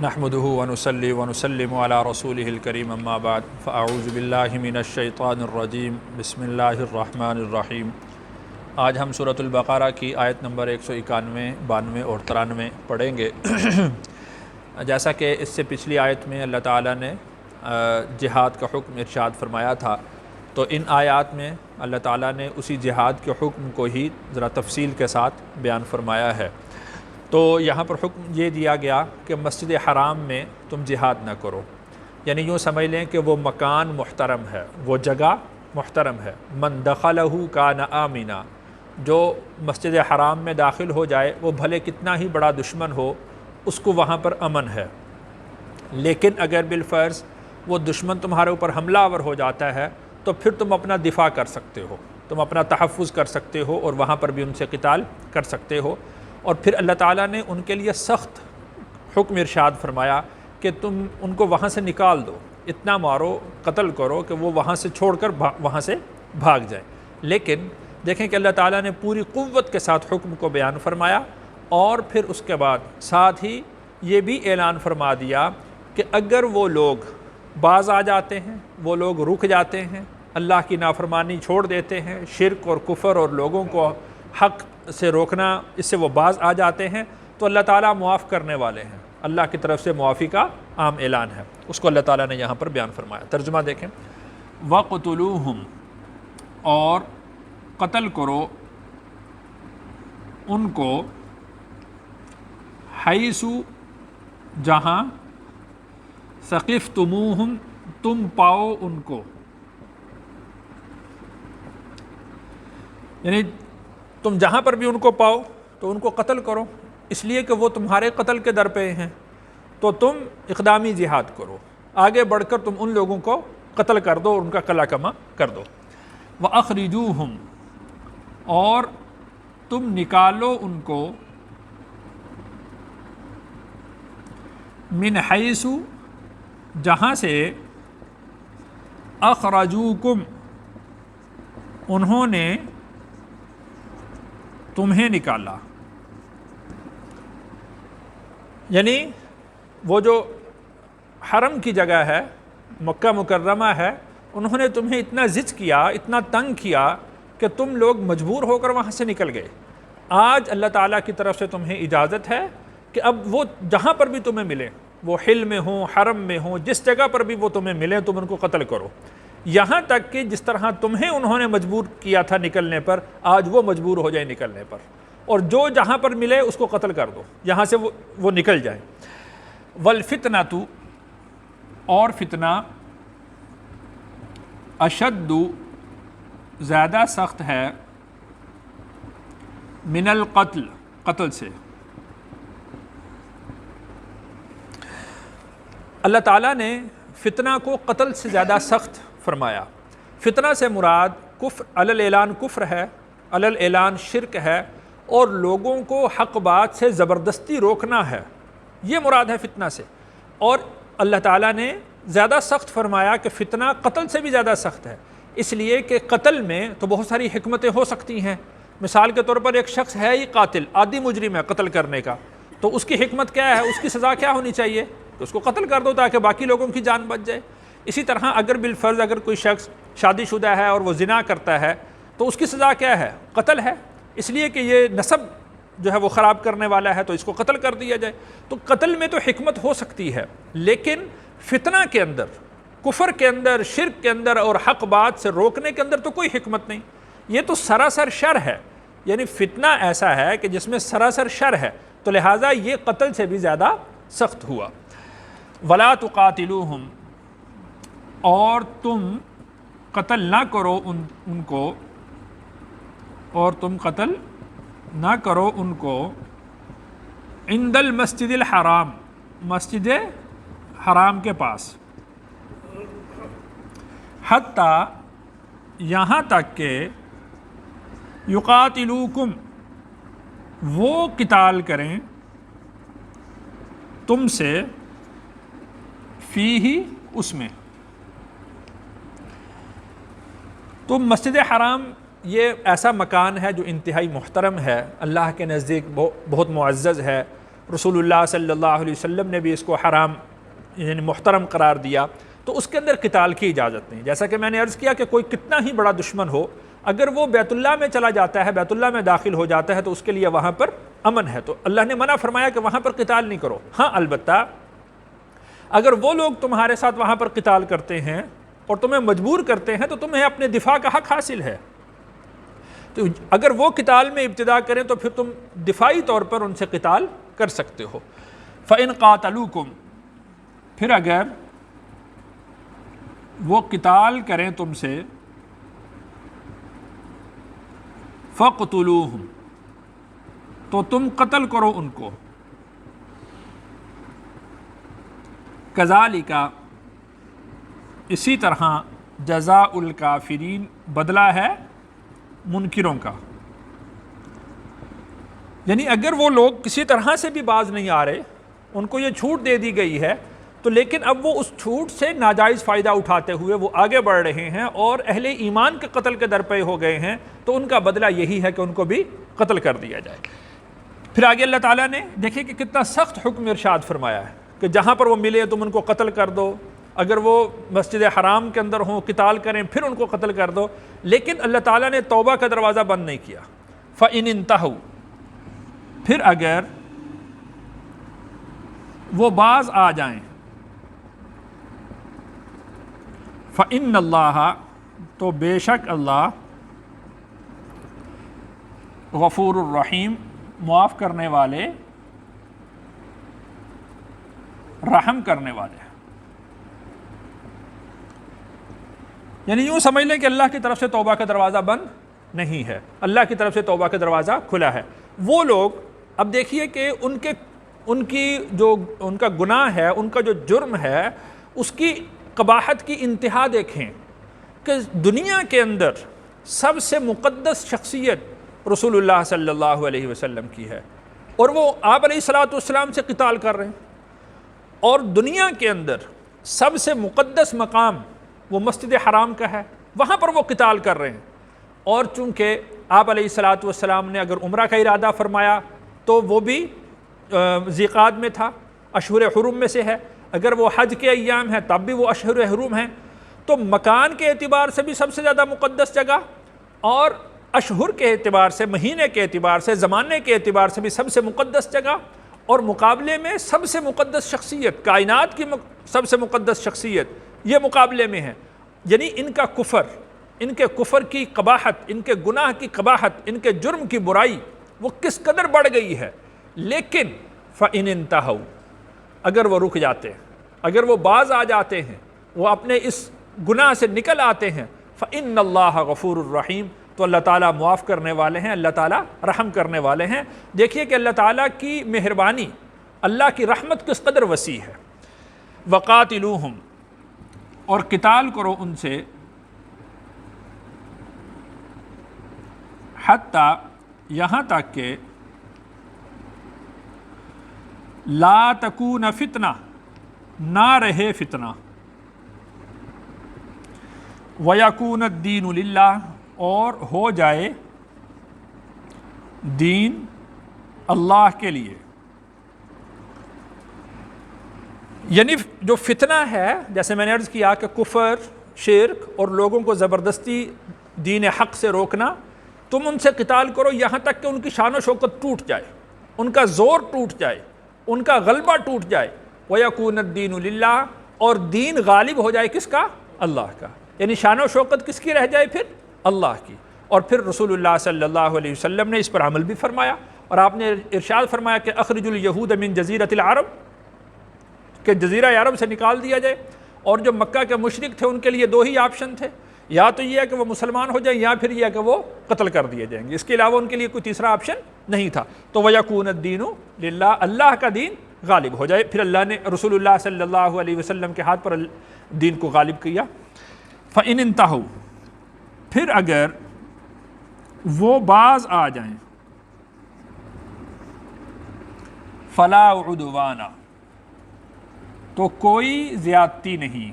نحمده ونصلي ونسلم على رسوله الكريم اما بعد فاعوذ باللہ من الشیطان الرجیم بسم اللہ الرحمن الرحیم۔ آج ہم سورۃ البقرہ کی آیت نمبر 191، 92 اور 93 پڑھیں گے۔ جیسا کہ اس سے پچھلی آیت میں اللہ تعالیٰ نے جہاد کا حکم ارشاد فرمایا تھا، تو ان آیات میں اللہ تعالیٰ نے اسی جہاد کے حکم کو ہی ذرا تفصیل کے ساتھ بیان فرمایا ہے۔ تو یہاں پر حکم یہ دیا گیا کہ مسجد حرام میں تم جہاد نہ کرو، یعنی یوں سمجھ لیں کہ وہ مکان محترم ہے، وہ جگہ محترم ہے۔ من دخلہ کان آمنا، جو مسجد حرام میں داخل ہو جائے وہ بھلے کتنا ہی بڑا دشمن ہو، اس کو وہاں پر امن ہے۔ لیکن اگر بالفرض وہ دشمن تمہارے اوپر حملہ آور ہو جاتا ہے تو پھر تم اپنا دفاع کر سکتے ہو، تم اپنا تحفظ کر سکتے ہو اور وہاں پر بھی ان سے قتال کر سکتے ہو۔ اور پھر اللہ تعالیٰ نے ان کے لیے سخت حکم ارشاد فرمایا کہ تم ان کو وہاں سے نکال دو، اتنا مارو، قتل کرو کہ وہ وہاں سے چھوڑ کر وہاں سے بھاگ جائیں۔ لیکن دیکھیں کہ اللہ تعالیٰ نے پوری قوت کے ساتھ حکم کو بیان فرمایا، اور پھر اس کے بعد ساتھ ہی یہ بھی اعلان فرما دیا کہ اگر وہ لوگ باز آ جاتے ہیں، وہ لوگ رک جاتے ہیں، اللہ کی نافرمانی چھوڑ دیتے ہیں، شرک اور کفر اور لوگوں کو حق سے روکنا، اس سے وہ باز آ جاتے ہیں، تو اللہ تعالیٰ معاف کرنے والے ہیں۔ اللہ کی طرف سے معافی کا عام اعلان ہے، اس کو اللہ تعالیٰ نے یہاں پر بیان فرمایا۔ ترجمہ دیکھیں، وَقْتُلُوهُمْ، اور قتل کرو ان کو، حیث، جہاں، ثقفتموہم، تم پاؤ ان کو، یعنی تم جہاں پر بھی ان کو پاؤ تو ان کو قتل کرو، اس لیے کہ وہ تمہارے قتل کے در پہ ہیں، تو تم اقدامی جہاد کرو، آگے بڑھ کر تم ان لوگوں کو قتل کر دو اور ان کا قلع کما کر دو۔ وَأَخْرِجُوهُمْ، اور تم نکالو ان کو، من حیث، جہاں سے، اخرجوکم، انہوں نے تمہیں نکالا، یعنی وہ جو حرم کی جگہ ہے، مکہ مکرمہ ہے، انہوں نے تمہیں اتنا زج کیا، اتنا تنگ کیا کہ تم لوگ مجبور ہو کر وہاں سے نکل گئے۔ آج اللہ تعالیٰ کی طرف سے تمہیں اجازت ہے کہ اب وہ جہاں پر بھی تمہیں ملیں، وہ حل میں ہوں، حرم میں ہوں، جس جگہ پر بھی وہ تمہیں ملیں تم ان کو قتل کرو، یہاں تک کہ جس طرح تمہیں انہوں نے مجبور کیا تھا نکلنے پر، آج وہ مجبور ہو جائے نکلنے پر، اور جو جہاں پر ملے اس کو قتل کر دو، یہاں سے وہ نکل جائیں۔ والفتنۃ، اور فتنہ، اشد، زیادہ سخت ہے، من القتل، قتل سے۔ اللہ تعالیٰ نے فتنہ کو قتل سے زیادہ سخت فرمایا۔ فتنہ سے مراد کفر، علی الاعلان کفر ہے، علی الاعلان شرک ہے، اور لوگوں کو حق بات سے زبردستی روکنا ہے، یہ مراد ہے فتنہ سے۔ اور اللہ تعالیٰ نے زیادہ سخت فرمایا کہ فتنہ قتل سے بھی زیادہ سخت ہے، اس لیے کہ قتل میں تو بہت ساری حکمتیں ہو سکتی ہیں۔ مثال کے طور پر ایک شخص ہے ہی قاتل، عادی مجرم ہے قتل کرنے کا، تو اس کی حکمت کیا ہے، اس کی سزا کیا ہونی چاہیے کہ اس کو قتل کر دو تاکہ باقی لوگوں کی جان بچ جائے۔ اسی طرح اگر بالفرض اگر کوئی شخص شادی شدہ ہے اور وہ زنا کرتا ہے تو اس کی سزا کیا ہے، قتل ہے، اس لیے کہ یہ نسب جو ہے وہ خراب کرنے والا ہے تو اس کو قتل کر دیا جائے۔ تو قتل میں تو حکمت ہو سکتی ہے، لیکن فتنہ کے اندر، کفر کے اندر، شرک کے اندر اور حق بات سے روکنے کے اندر تو کوئی حکمت نہیں، یہ تو سراسر شر ہے، یعنی فتنہ ایسا ہے کہ جس میں سراسر شر ہے، تو لہٰذا یہ قتل سے بھی زیادہ سخت ہوا۔ وَلَا تُقَاتِلُوهُمْ، اور تم قتل نہ کرو ان کو، اور تم قتل نہ کرو ان کو، عند المسجد الحرام، مسجد حرام کے پاس، حتیٰ، یہاں تک کہ، یقاتلوکم، وہ قتال کریں تم سے، فیہ، اس میں۔ تو مسجد حرام یہ ایسا مکان ہے جو انتہائی محترم ہے، اللہ کے نزدیک بہت معزز ہے، رسول اللہ صلی اللہ علیہ وسلم نے بھی اس کو حرام یعنی محترم قرار دیا، تو اس کے اندر قتال کی اجازت نہیں۔ جیسا کہ میں نے عرض کیا کہ کوئی کتنا ہی بڑا دشمن ہو، اگر وہ بیت اللہ میں چلا جاتا ہے، بیت اللہ میں داخل ہو جاتا ہے، تو اس کے لیے وہاں پر امن ہے، تو اللہ نے منع فرمایا کہ وہاں پر قتال نہیں کرو۔ ہاں البتہ اگر وہ لوگ تمہارے ساتھ وہاں پر قتال کرتے ہیں اور تمہیں مجبور کرتے ہیں تو تمہیں اپنے دفاع کا حق حاصل ہے، تو اگر وہ قتال میں ابتدا کریں تو پھر تم دفاعی طور پر ان سے قتال کر سکتے ہو۔ فَإِن قَاتَلُوكُمْ، پھر اگر وہ قتال کریں تم سے، فَقْتُلُوهُمْ، تو تم قتل کرو ان کو، كَذَلِكَ، اسی طرح جزاء الکافرین، بدلہ ہے منکروں کا۔ یعنی اگر وہ لوگ کسی طرح سے بھی باز نہیں آ رہے، ان کو یہ چھوٹ دے دی گئی ہے، تو لیکن اب وہ اس چھوٹ سے ناجائز فائدہ اٹھاتے ہوئے وہ آگے بڑھ رہے ہیں اور اہل ایمان کے قتل کے درپے ہو گئے ہیں، تو ان کا بدلہ یہی ہے کہ ان کو بھی قتل کر دیا جائے۔ پھر آگے اللہ تعالیٰ نے دیکھیں کہ کتنا سخت حکم ارشاد فرمایا ہے کہ جہاں پر وہ ملے تم ان کو قتل کر دو، اگر وہ مسجد حرام کے اندر ہوں قتال کریں پھر ان کو قتل کر دو، لیکن اللہ تعالیٰ نے توبہ کا دروازہ بند نہیں کیا۔ فَإِنِ انتہوا، پھر اگر وہ باز آ جائیں، فَإِنَّ اللَّهَ، تو بے شک اللہ، غفور الرحیم، معاف کرنے والے، رحم کرنے والے۔ یعنی یوں سمجھ لیں کہ اللہ کی طرف سے توبہ کا دروازہ بند نہیں ہے، اللہ کی طرف سے توبہ کا دروازہ کھلا ہے۔ وہ لوگ اب دیکھیے کہ ان کا گناہ ہے، ان کا جو جرم ہے، اس کی قباحت کی انتہا دیکھیں کہ دنیا کے اندر سب سے مقدس شخصیت رسول اللہ صلی اللہ علیہ وسلم کی ہے، اور وہ آپ علیہ الصلوۃ والسلام سے قتال کر رہے ہیں، اور دنیا کے اندر سب سے مقدس مقام وہ مسجد حرام کا ہے، وہاں پر وہ قتال کر رہے ہیں، اور چونکہ آپ علیہ الصلوۃ والسلام نے اگر عمرہ کا ارادہ فرمایا تو وہ بھی ذی قعدہ میں تھا، اشہر حرم میں سے ہے، اگر وہ حج کے ایام ہیں تب بھی وہ اشہر حرم ہیں، تو مکان کے اعتبار سے بھی سب سے زیادہ مقدس جگہ، اور اشہر کے اعتبار سے، مہینے کے اعتبار سے، زمانے کے اعتبار سے بھی سب سے مقدس جگہ، اور مقابلے میں سب سے مقدس شخصیت، کائنات کی سب سے مقدس شخصیت یہ مقابلے میں ہے۔ یعنی ان کا کفر، ان کے کفر کی قباحت، ان کے گناہ کی قباحت، ان کے جرم کی برائی وہ کس قدر بڑھ گئی ہے، لیکن فَإِنِ انتہوا، اگر وہ رک جاتے ہیں، اگر وہ باز آ جاتے ہیں، وہ اپنے اس گناہ سے نکل آتے ہیں، فَإِنَّ اللَّهَ غَفُورٌ الرحیم، تو اللہ تعالیٰ معاف کرنے والے ہیں، اللہ تعالیٰ رحم کرنے والے ہیں۔ دیکھیے کہ اللہ تعالیٰ کی مہربانی، اللہ کی رحمت کس قدر وسیع ہے۔ وَقَاتِلُوهُمْ، اور قتال کرو ان سے، حتیٰ، یہاں تک کہ، لا تکون فتنہ، نہ رہے فتنہ، وَيَكُونَ الدِّينُ لِلَّهِ، اور ہو جائے دین اللہ کے لیے۔ یعنی جو فتنہ ہے، جیسے میں نے عرض کیا کہ کفر، شرک اور لوگوں کو زبردستی دین حق سے روکنا، تم ان سے قتال کرو یہاں تک کہ ان کی شان و شوکت ٹوٹ جائے، ان کا زور ٹوٹ جائے، ان کا غلبہ ٹوٹ جائے، وَيَكُونَ الدِّينُ لِلَّهِ، اور دین غالب ہو جائے کس کا؟ اللہ کا۔ یعنی شان و شوکت کس کی رہ جائے پھر؟ اللہ کی۔ اور پھر رسول اللہ صلی اللہ علیہ وسلم نے اس پر عمل بھی فرمایا، اور آپ نے ارشاد فرمایا کہ اخرج الیہود من جزیرۃ العرب، کہ جزیرہ عرب سے نکال دیا جائے۔ اور جو مکہ کے مشرک تھے ان کے لیے دو ہی آپشن تھے، یا تو یہ ہے کہ وہ مسلمان ہو جائیں، یا پھر یہ ہے کہ وہ قتل کر دیے جائیں گے، اس کے علاوہ ان کے لیے کوئی تیسرا آپشن نہیں تھا۔ تو وَيَكُونَ الدِّينُ لِلَّهِ، اللہ کا دین غالب ہو جائے، پھر اللہ نے رسول اللہ صلی اللہ علیہ وسلم کے ہاتھ پر دین کو غالب کیا۔ فَإِنِ انتہوا، پھر اگر وہ باز آ جائیں، فَلَا عُدْوَانَ، تو کوئی زیادتی نہیں،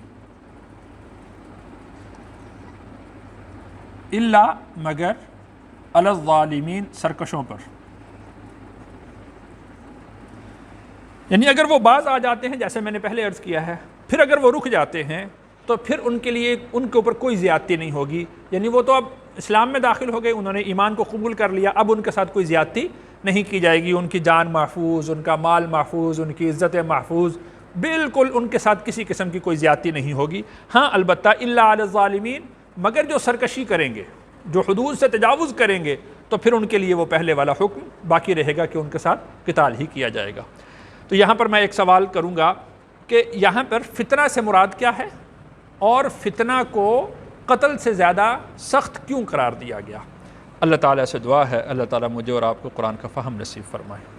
الا، مگر، علی الظالمین، سرکشوں پر۔ یعنی اگر وہ باز آ جاتے ہیں جیسے میں نے پہلے عرض کیا ہے، پھر اگر وہ رک جاتے ہیں تو پھر ان کے لیے ان کے اوپر کوئی زیادتی نہیں ہوگی، یعنی وہ تو اب اسلام میں داخل ہو گئے، انہوں نے ایمان کو قبول کر لیا، اب ان کے ساتھ کوئی زیادتی نہیں کی جائے گی، ان کی جان محفوظ، ان کا مال محفوظ، ان کی عزت محفوظ، بالکل ان کے ساتھ کسی قسم کی کوئی زیادتی نہیں ہوگی۔ ہاں البتہ الا علی الظالمین، مگر جو سرکشی کریں گے، جو حدود سے تجاوز کریں گے، تو پھر ان کے لیے وہ پہلے والا حکم باقی رہے گا کہ ان کے ساتھ قتال ہی کیا جائے گا۔ تو یہاں پر میں ایک سوال کروں گا کہ یہاں پر فتنہ سے مراد کیا ہے، اور فتنہ کو قتل سے زیادہ سخت کیوں قرار دیا گیا؟ اللہ تعالیٰ سے دعا ہے اللہ تعالیٰ مجھے اور آپ کو قرآن کا فہم نصیب فرمائے۔